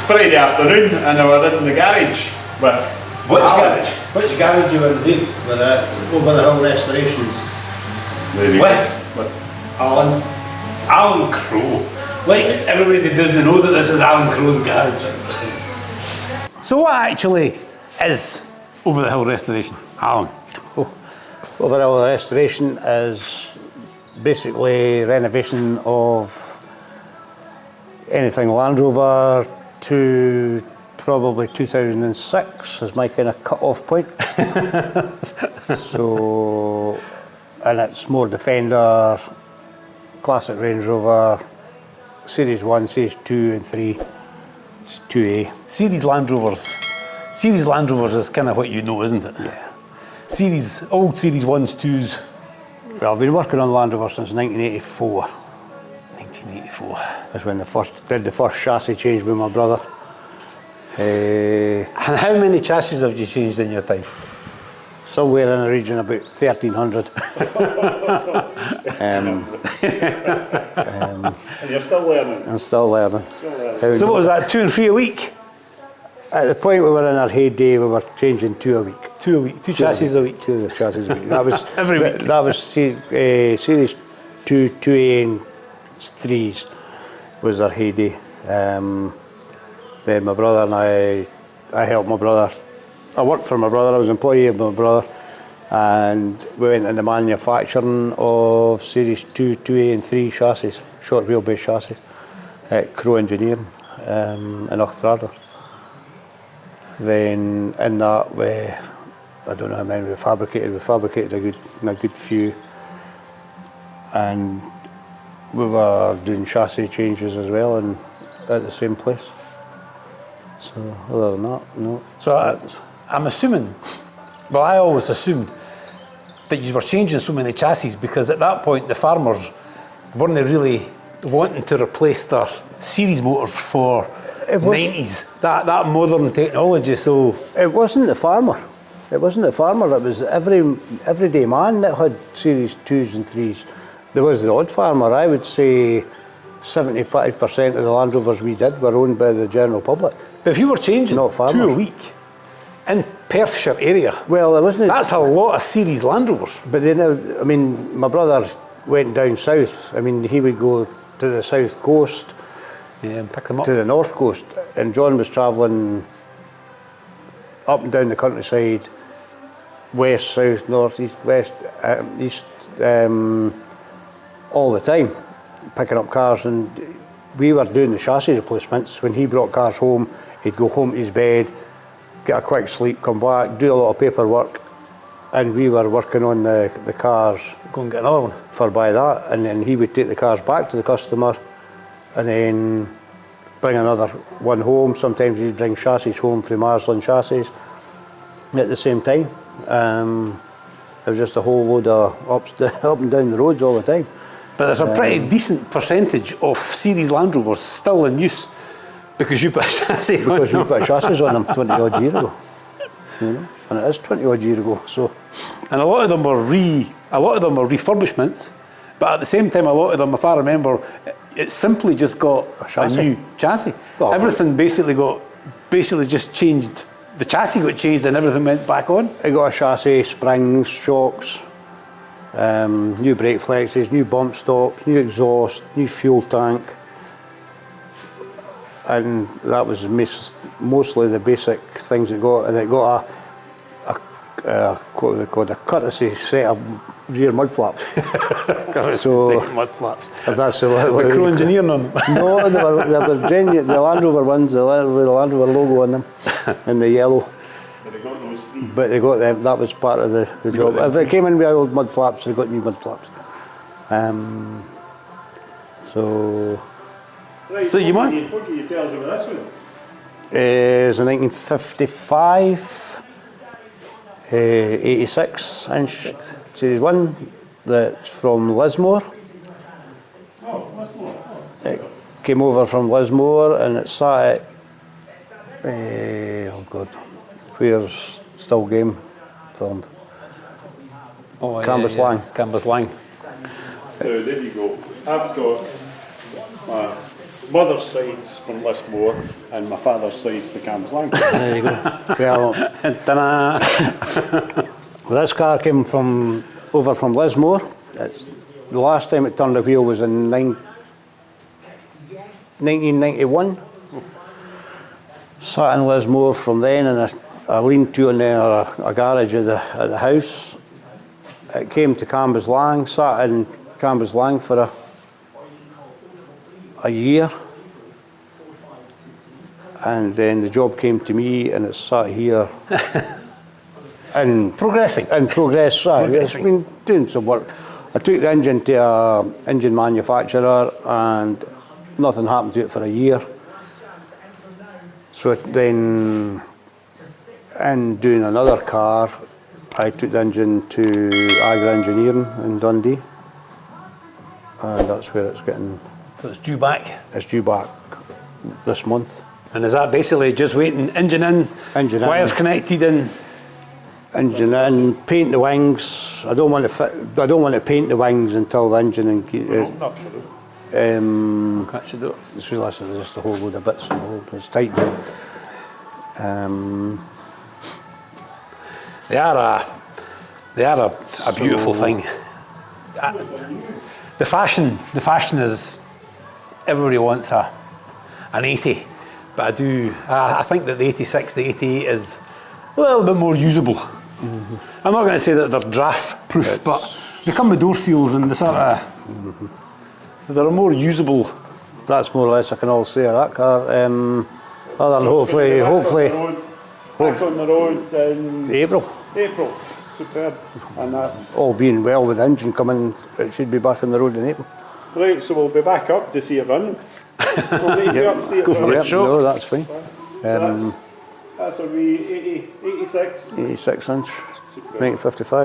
Friday afternoon and I were in the garage with Which garage? Which garage you were in? With Over the Hill Restorations. With Alan. Alan Crow. Like, everybody doesn't know that this is Alan Crow's garage. So what actually is Over the Hill Restoration, Alan? Over the Hill Restoration is basically renovation of anything Land Rover to probably 2006 is my kind of cut-off point. So, and it's more Defender, classic Range Rover, Series 1, Series 2 and 3, 2A. Series Land Rovers. Series Land Rovers is kind of what you know, isn't it? Yeah. Old Series 1s, 2s. Well, I've been working on Land Rover since 1984. 1984. That's when did the first chassis change with my brother. And how many chassis have you changed in your time? Somewhere in the region about 1,300. and you're still learning. I'm still learning. So what was that, 2 and 3 a week? At the point we were in our heyday, we were changing 2 a week. 2 a week, two chassis a week. 2 of the chassis a week. That was Every week. That was Series 2, 2A and 3s was our heyday. Then my brother and I helped my brother. I worked for my brother, I was an employee of my brother, and we went into manufacturing of Series 2, 2A and 3 chassis, short wheelbase chassis, at Crow Engineering in Australia. Then in that I don't know how many we fabricated a good few, and we were doing chassis changes as well and at the same place. So other than that, no. So I'm assuming, well, I always assumed that you were changing so many chassis because at that point the farmers weren't really wanting to replace their series motors for 90s, that modern technology. So it wasn't the farmer. It wasn't the farmer. It was everyday man that had Series 2s and 3s. There was the odd farmer. I would say 75% of the Land Rovers we did were owned by the general public. But if you were changing 2 a week in Perthshire area, well, there wasn't. That's a lot of Series Land Rovers. But they never. I mean, my brother went down south. I mean, he would go to the south coast, and pick them up to the north coast, and John was travelling up and down the countryside, west, south, north, east, west, east, all the time, picking up cars, and we were doing the chassis replacements. When he brought cars home, he'd go home to his bed, get a quick sleep, come back, do a lot of paperwork, and we were working on the cars. Go and get another one. For by that, and then he would take the cars back to the customer, and then bring another one home. Sometimes he'd bring chassis home from Marsland Chassis at the same time. It was just a whole load of up and down the roads all the time. But there's a pretty decent percentage of Series Land Rovers still in use because you put a chassis on them. Because we put a chassis on them 20 odd years ago. You know? And it is 20 odd years ago. So, and a lot of them were refurbishments, but at the same time, a lot of them, if I remember, it simply just got a new chassis. Well, everything basically just changed. The chassis got changed and everything went back on. It got a chassis, springs, shocks, new brake flexes, new bump stops, new exhaust, new fuel tank, and that was mostly the basic things it got. And it got what they called a courtesy set of rear mud flaps. So mud flaps. If that's the with Crow Engineering on them. No, they were genuine. The Land Rover ones, with the Land Rover logo on them, in the yellow. But they got them. That was part of the job. If they came in with old mud flaps, they got new mud flaps. So. Right, so you might. What can you tell us about this one? It's a 1955, 86 inch Series 1 that's from Lismore. Oh, Lismore. It came over from Lismore and it sat at, where's Still Game filmed? Oh, Cambuslang. Cambuslang. There you go. I've got my mother's side's from Lismore and my father's side's from Cambuslang. There you go. Well, Ta-da. well, this car came from over from Lismore. The last time it turned a wheel was in 1991. Sat in Lismore from then, and I leaned-to in a garage at the house. It came to Cambuslang, sat in Cambuslang for a year, and then the job came to me, and it's sat here. And Progressing. in progress, it's been doing some work. I took the engine to an engine manufacturer, and nothing happened to it for a year. So then, in doing another car, I took the engine to Agri Engineering in Dundee, and that's where it's getting. So it's due back. It's due back this month. And is that basically just waiting, engine in, Engine in. wires connected in? Engine in, paint the wings. I don't want to paint the wings until the engine and Catch you though. it's really just a whole load of bits and bolts. It's tight there. They are a beautiful thing. The fashion is, everybody wants an 80, but I think that the 86, the 88 is a little bit more usable. Mm-hmm. I'm not going to say that they're draft proof, but they come with door seals and they're a more usable. That's more or less I can all say of that car. Other than hopefully Back on the road in April. Superb. And that's All being well with the engine coming, it should be back on the road in April. right, so we'll be back up to see it running. We'll take you up to see it running. Yep, no, that's fine. That's a wee 86. 86 inch, 1955.